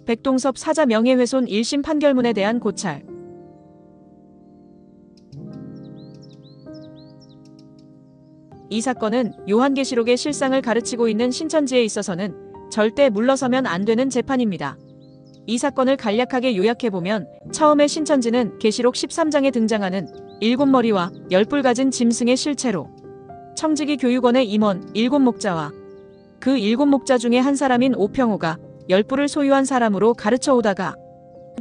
백동섭 사자 명예훼손 1심 판결문에 대한 고찰. 이 사건은 요한계시록의 실상을 가르치고 있는 신천지에 있어서는 절대 물러서면 안 되는 재판입니다. 이 사건을 간략하게 요약해보면 처음에 신천지는 계시록 13장에 등장하는 7머리와 10뿔 가진 짐승의 실체로 청지기 교육원의 임원 7목자와 그 7목자 중에 한 사람인 오평우가 10뿔을 소유한 사람으로 가르쳐 오다가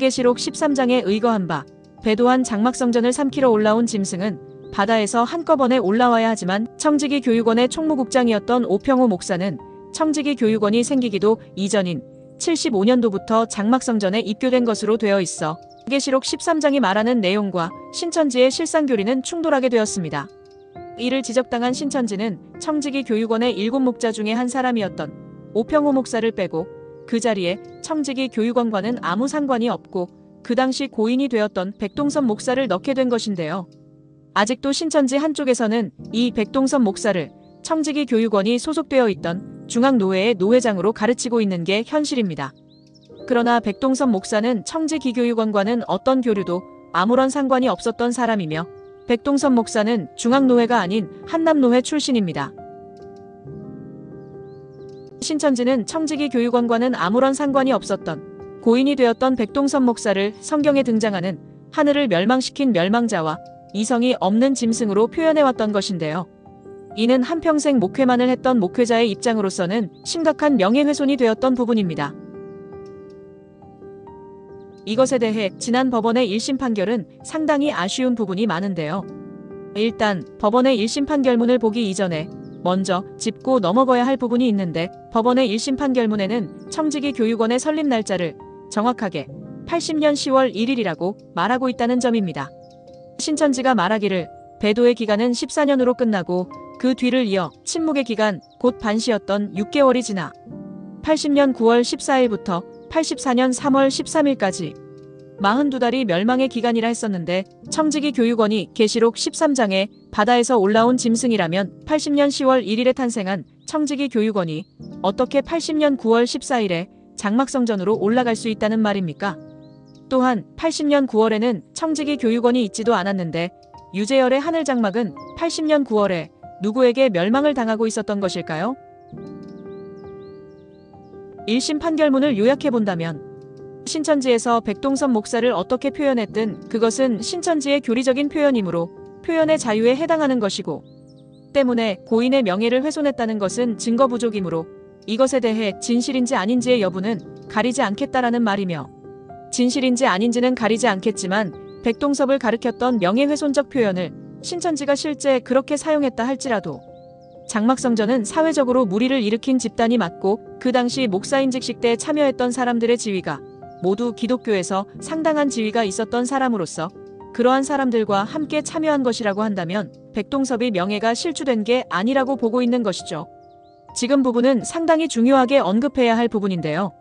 계시록 13장에 의거한 바 배도한 장막성전을 삼키러 올라온 짐승은 바다에서 한꺼번에 올라와야 하지만 청지기 교육원의 총무국장이었던 오평우 목사는 청지기 교육원이 생기기도 이전인 75년도부터 장막성전에 입교된 것으로 되어 있어 계시록 13장이 말하는 내용과 신천지의 실상교리는 충돌하게 되었습니다. 이를 지적당한 신천지는 청지기 교육원의 7목자 중에 한 사람이었던 오평우 목사를 빼고 그 자리에 청지기 교육원과는 아무 상관이 없고 그 당시 고인이 되었던 백동섭 목사를 넣게 된 것인데요. 아직도 신천지 한쪽에서는 이 백동섭 목사를 청지기 교육원이 소속되어 있던 중앙노회의 노회장으로 가르치고 있는 게 현실입니다. 그러나 백동섭 목사는 청지기교육원과는 어떤 교류도 아무런 상관이 없었던 사람이며 백동섭 목사는 중앙노회가 아닌 한남노회 출신입니다. 신천지는 청지기교육원과는 아무런 상관이 없었던 고인이 되었던 백동섭 목사를 성경에 등장하는 하늘을 멸망시킨 멸망자와 이성이 없는 짐승으로 표현해왔던 것인데요. 이는 한평생 목회만을 했던 목회자의 입장으로서는 심각한 명예훼손이 되었던 부분입니다. 이것에 대해 지난 법원의 1심 판결은 상당히 아쉬운 부분이 많은데요. 일단 법원의 1심 판결문을 보기 이전에 먼저 짚고 넘어가야 할 부분이 있는데 법원의 1심 판결문에는 청지기 교육원의 설립 날짜를 정확하게 80년 10월 1일이라고 말하고 있다는 점입니다. 신천지가 말하기를 배도의 기간은 14년으로 끝나고 그 뒤를 이어 침묵의 기간 곧 반시였던 6개월이 지나 80년 9월 14일부터 84년 3월 13일까지 42달이 멸망의 기간이라 했었는데 청지기 교육원이 계시록 13장에 바다에서 올라온 짐승이라면 80년 10월 1일에 탄생한 청지기 교육원이 어떻게 80년 9월 14일에 장막성전으로 올라갈 수 있다는 말입니까? 또한 80년 9월에는 청지기 교육원이 있지도 않았는데 유재열의 하늘장막은 80년 9월에 누구에게 멸망을 당하고 있었던 것일까요? 1심 판결문을 요약해본다면 신천지에서 백동섭 목사를 어떻게 표현했든 그것은 신천지의 교리적인 표현이므로 표현의 자유에 해당하는 것이고 때문에 고인의 명예를 훼손했다는 것은 증거 부족이므로 이것에 대해 진실인지 아닌지의 여부는 가리지 않겠다라는 말이며 진실인지 아닌지는 가리지 않겠지만 백동섭을 가리켰던 명예훼손적 표현을 신천지가 실제 그렇게 사용했다 할지라도 장막성전은 사회적으로 물의를 일으킨 집단이 맞고 그 당시 목사인직식 때 참여했던 사람들의 지위가 모두 기독교에서 상당한 지위가 있었던 사람으로서 그러한 사람들과 함께 참여한 것이라고 한다면 백동섭의 명예가 실추된 게 아니라고 보고 있는 것이죠. 지금 부분은 상당히 중요하게 언급해야 할 부분인데요.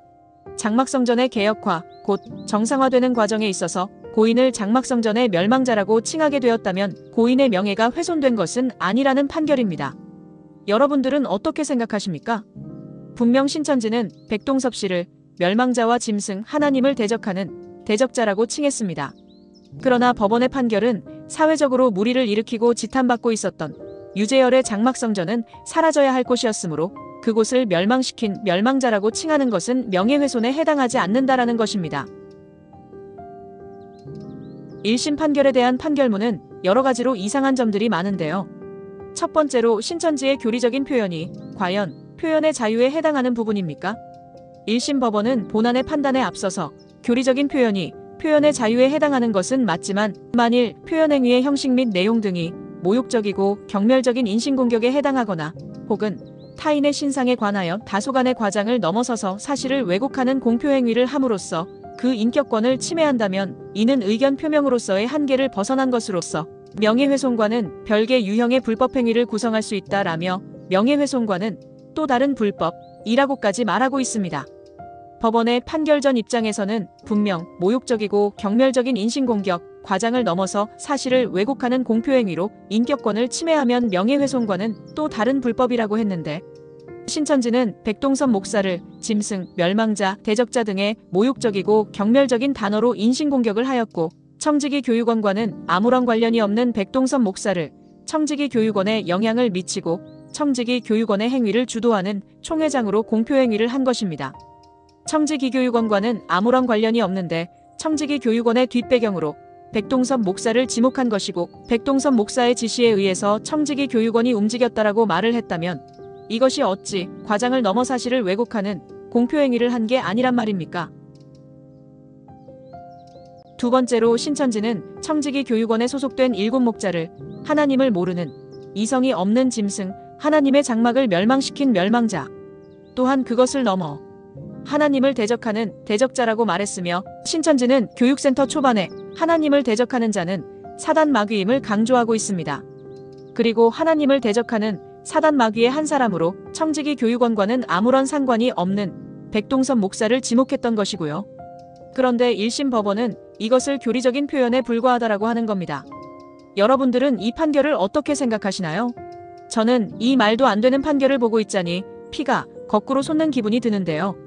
장막성전의 개혁화, 곧 정상화되는 과정에 있어서 고인을 장막성전의 멸망자라고 칭하게 되었다면 고인의 명예가 훼손된 것은 아니라는 판결입니다. 여러분들은 어떻게 생각하십니까? 분명 신천지는 백동섭 씨를 멸망자와 짐승 하나님을 대적하는 대적자라고 칭했습니다. 그러나 법원의 판결은 사회적으로 물의를 일으키고 지탄받고 있었던 유재열의 장막성전은 사라져야 할 곳이었으므로 그곳을 멸망시킨 멸망자라고 칭하는 것은 명예훼손에 해당하지 않는다라는 것입니다. 1심 판결에 대한 판결문은 여러 가지로 이상한 점들이 많은데요. 첫 번째로 신천지의 교리적인 표현이 과연 표현의 자유에 해당하는 부분입니까? 1심 법원은 본안의 판단에 앞서서 교리적인 표현이 표현의 자유에 해당하는 것은 맞지만 만일 표현행위의 형식 및 내용 등이 모욕적이고 경멸적인 인신공격에 해당하거나 혹은 타인의 신상에 관하여 다소간의 과장을 넘어서서 사실을 왜곡하는 공표행위를 함으로써 그 인격권을 침해한다면 이는 의견 표명으로서의 한계를 벗어난 것으로서 명예훼손과는 별개 유형의 불법행위를 구성할 수 있다라며 명예훼손과는 또 다른 불법이라고까지 말하고 있습니다. 법원의 판결 전 입장에서는 분명 모욕적이고 경멸적인 인신공격, 과장을 넘어서 사실을 왜곡하는 공표행위로 인격권을 침해하면 명예훼손과는 또 다른 불법이라고 했는데 신천지는 백동섭 목사를 짐승, 멸망자, 대적자 등의 모욕적이고 경멸적인 단어로 인신공격을 하였고, 청지기 교육원과는 아무런 관련이 없는 백동섭 목사를 청지기 교육원에 영향을 미치고 청지기 교육원의 행위를 주도하는 총회장으로 공표행위를 한 것입니다. 청지기 교육원과는 아무런 관련이 없는데 청지기 교육원의 뒷배경으로 백동섭 목사를 지목한 것이고, 백동섭 목사의 지시에 의해서 청지기 교육원이 움직였다라고 말을 했다면 이것이 어찌 과장을 넘어 사실을 왜곡하는 공표행위를 한 게 아니란 말입니까? 두 번째로 신천지는 청지기 교육원에 소속된 7목자를 하나님을 모르는 이성이 없는 짐승, 하나님의 장막을 멸망시킨 멸망자, 또한 그것을 넘어 하나님을 대적하는 대적자라고 말했으며, 신천지는 교육센터 초반에 하나님을 대적하는 자는 사단 마귀임을 강조하고 있습니다. 그리고 하나님을 대적하는 사단 마귀의 한 사람으로 청지기 교육원과는 아무런 상관이 없는 백동섭 목사를 지목했던 것이고요. 그런데 1심 법원은 이것을 교리적인 표현에 불과하다라고 하는 겁니다. 여러분들은 이 판결을 어떻게 생각하시나요? 저는 이 말도 안 되는 판결을 보고 있자니 피가 거꾸로 솟는 기분이 드는데요.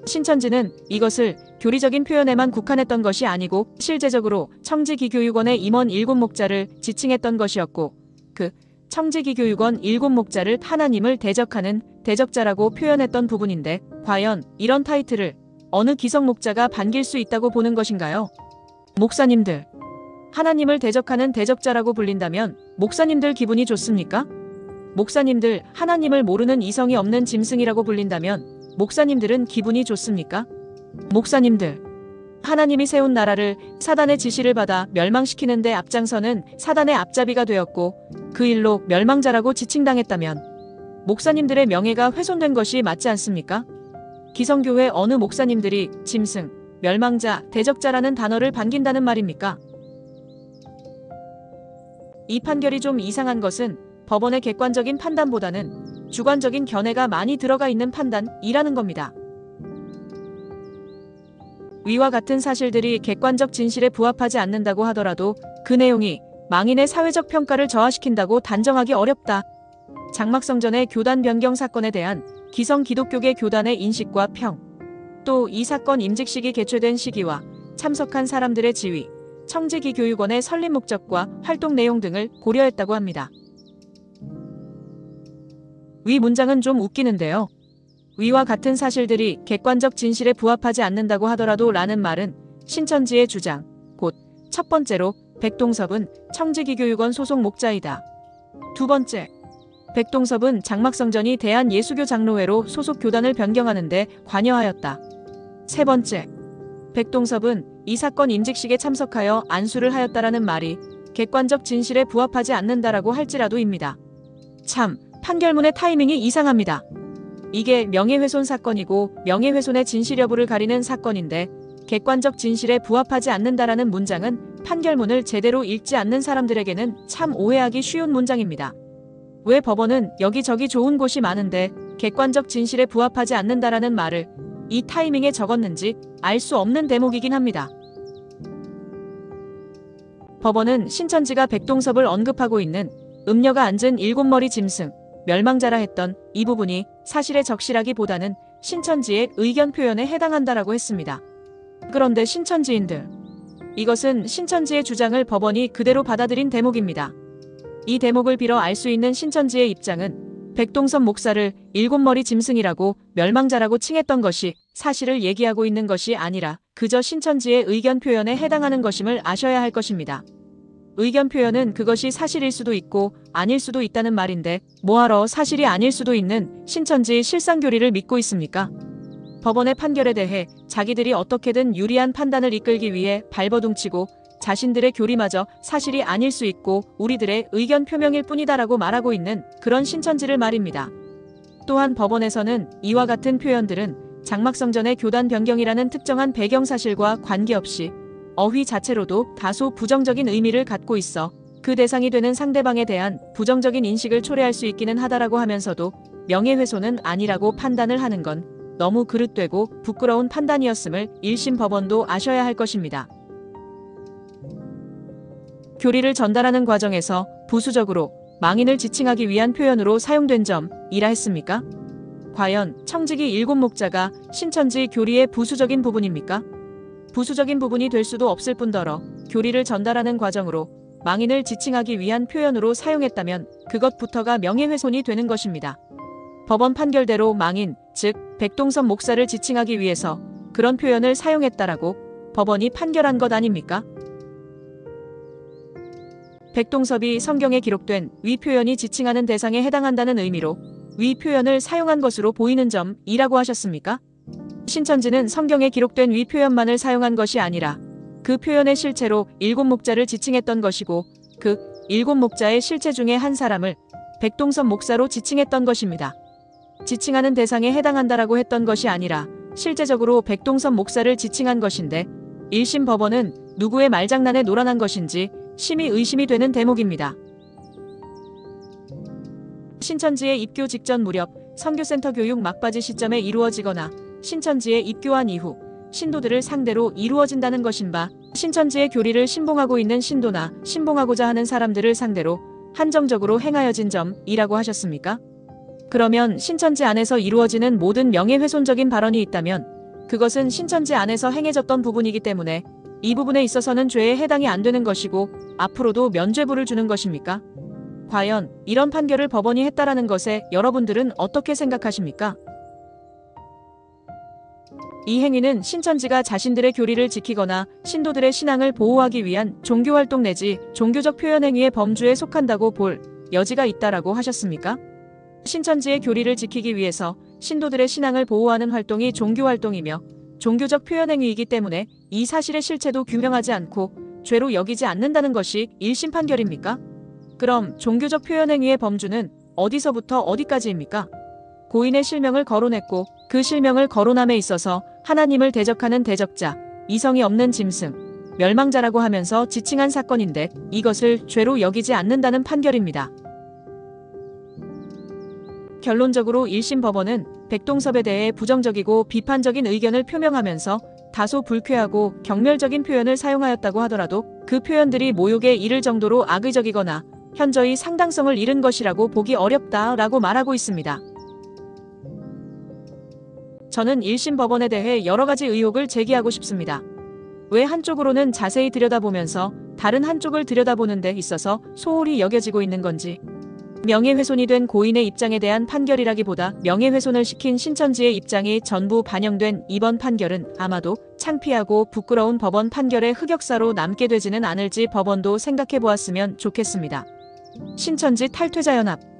신천지는 이것을 교리적인 표현에만 국한했던 것이 아니고 실제적으로 청지기교육원의 임원 7목자를 지칭했던 것이었고, 그 청지기교육원 7목자를 하나님을 대적하는 대적자라고 표현했던 부분인데, 과연 이런 타이틀을 어느 기성목자가 반길 수 있다고 보는 것인가요? 목사님들, 하나님을 대적하는 대적자라고 불린다면 목사님들 기분이 좋습니까? 목사님들, 하나님을 모르는 이성이 없는 짐승이라고 불린다면 목사님들은 기분이 좋습니까? 목사님들, 하나님이 세운 나라를 사단의 지시를 받아 멸망시키는 데 앞장서는 사단의 앞잡이가 되었고 그 일로 멸망자라고 지칭당했다면 목사님들의 명예가 훼손된 것이 맞지 않습니까? 기성교회 어느 목사님들이 짐승, 멸망자, 대적자라는 단어를 반긴다는 말입니까? 이 판결이 좀 이상한 것은 법원의 객관적인 판단보다는 주관적인 견해가 많이 들어가 있는 판단이라는 겁니다. 위와 같은 사실들이 객관적 진실에 부합하지 않는다고 하더라도 그 내용이 망인의 사회적 평가를 저하시킨다고 단정하기 어렵다. 장막성전의 교단 변경 사건에 대한 기성 기독교계 교단의 인식과 평, 또 이 사건 임직 시기 개최된 시기와 참석한 사람들의 지위, 청지기 교육원의 설립 목적과 활동 내용 등을 고려했다고 합니다. 위 문장은 좀 웃기는데요. 위와 같은 사실들이 객관적 진실에 부합하지 않는다고 하더라도 라는 말은 신천지의 주장, 곧 첫 번째로 백동섭은 청지기교육원 소속 목자이다. 두 번째, 백동섭은 장막성전이 대한예수교 장로회로 소속 교단을 변경하는 데 관여하였다. 세 번째, 백동섭은 이 사건 임직식에 참석하여 안수를 하였다라는 말이 객관적 진실에 부합하지 않는다라고 할지라도입니다. 참, 판결문의 타이밍이 이상합니다. 이게 명예훼손 사건이고 명예훼손의 진실 여부를 가리는 사건인데 객관적 진실에 부합하지 않는다라는 문장은 판결문을 제대로 읽지 않는 사람들에게는 참 오해하기 쉬운 문장입니다. 왜 법원은 여기저기 좋은 곳이 많은데 객관적 진실에 부합하지 않는다라는 말을 이 타이밍에 적었는지 알 수 없는 대목이긴 합니다. 법원은 신천지가 백동섭을 언급하고 있는 음녀가 앉은 7머리 짐승, 멸망자라 했던 이 부분이 사실에 적실하기보다는 신천지의 의견 표현에 해당한다라고 했습니다. 그런데 신천지인들, 이것은 신천지의 주장을 법원이 그대로 받아들인 대목입니다. 이 대목을 빌어 알 수 있는 신천지의 입장은 백동섭 목사를 7머리 짐승이라고 멸망자라고 칭했던 것이 사실을 얘기하고 있는 것이 아니라 그저 신천지의 의견 표현에 해당하는 것임을 아셔야 할 것입니다. 의견 표현은 그것이 사실일 수도 있고 아닐 수도 있다는 말인데 뭐하러 사실이 아닐 수도 있는 신천지의 실상교리를 믿고 있습니까? 법원의 판결에 대해 자기들이 어떻게든 유리한 판단을 이끌기 위해 발버둥치고 자신들의 교리마저 사실이 아닐 수 있고 우리들의 의견 표명일 뿐이다라고 말하고 있는 그런 신천지를 말입니다. 또한 법원에서는 이와 같은 표현들은 장막성전의 교단 변경이라는 특정한 배경 사실과 관계없이 어휘 자체로도 다소 부정적인 의미를 갖고 있어 그 대상이 되는 상대방에 대한 부정적인 인식을 초래할 수 있기는 하다라고 하면서도 명예훼손은 아니라고 판단을 하는 건 너무 그릇되고 부끄러운 판단이었음을 1심 법원도 아셔야 할 것입니다. 교리를 전달하는 과정에서 부수적으로 망인을 지칭하기 위한 표현으로 사용된 점이라 했습니까? 과연 청지기 7목자가 신천지 교리의 부수적인 부분입니까? 부수적인 부분이 될 수도 없을 뿐더러 교리를 전달하는 과정으로 망인을 지칭하기 위한 표현으로 사용했다면 그것부터가 명예훼손이 되는 것입니다. 법원 판결대로 망인, 즉 백동섭 목사를 지칭하기 위해서 그런 표현을 사용했다라고 법원이 판결한 것 아닙니까? 백동섭이 성경에 기록된 위 표현이 지칭하는 대상에 해당한다는 의미로 위 표현을 사용한 것으로 보이는 점이라고 하셨습니까? 신천지는 성경에 기록된 위 표현만을 사용한 것이 아니라 그 표현의 실체로 7목자를 지칭했던 것이고 그 7목자의 실체 중에 한 사람을 백동섭 목사로 지칭했던 것입니다. 지칭하는 대상에 해당한다라고 했던 것이 아니라 실제적으로 백동섭 목사를 지칭한 것인데 1심 법원은 누구의 말장난에 놀아난 것인지 심히 의심이 되는 대목입니다. 신천지에 입교 직전 무렵 선교센터 교육 막바지 시점에 이루어지거나 신천지에 입교한 이후 신도들을 상대로 이루어진다는 것인바 신천지의 교리를 신봉하고 있는 신도나 신봉하고자 하는 사람들을 상대로 한정적으로 행하여진 점이라고 하셨습니까? 그러면 신천지 안에서 이루어지는 모든 명예훼손적인 발언이 있다면 그것은 신천지 안에서 행해졌던 부분이기 때문에 이 부분에 있어서는 죄에 해당이 안 되는 것이고 앞으로도 면죄부를 주는 것입니까? 과연 이런 판결을 법원이 했다라는 것에 여러분들은 어떻게 생각하십니까? 이 행위는 신천지가 자신들의 교리를 지키거나 신도들의 신앙을 보호하기 위한 종교활동 내지 종교적 표현 행위의 범주에 속한다고 볼 여지가 있다라고 하셨습니까? 신천지의 교리를 지키기 위해서 신도들의 신앙을 보호하는 활동이 종교활동이며 종교적 표현 행위이기 때문에 이 사실의 실체도 규명하지 않고 죄로 여기지 않는다는 것이 1심 판결입니까? 그럼 종교적 표현 행위의 범주는 어디서부터 어디까지입니까? 고인의 실명을 거론했고 그 실명을 거론함에 있어서 하나님을 대적하는 대적자, 이성이 없는 짐승, 멸망자라고 하면서 지칭한 사건인데 이것을 죄로 여기지 않는다는 판결입니다. 결론적으로 1심 법원은 백동섭에 대해 부정적이고 비판적인 의견을 표명하면서 다소 불쾌하고 경멸적인 표현을 사용하였다고 하더라도 그 표현들이 모욕에 이를 정도로 악의적이거나 현저히 상당성을 잃은 것이라고 보기 어렵다라고 말하고 있습니다. 저는 1심 법원에 대해 여러 가지 의혹을 제기하고 싶습니다. 왜 한쪽으로는 자세히 들여다보면서 다른 한쪽을 들여다보는 데 있어서 소홀히 여겨지고 있는 건지. 명예훼손이 된 고인의 입장에 대한 판결이라기보다 명예훼손을 시킨 신천지의 입장이 전부 반영된 이번 판결은 아마도 창피하고 부끄러운 법원 판결의 흑역사로 남게 되지는 않을지 법원도 생각해 보았으면 좋겠습니다. 신천지 탈퇴자연합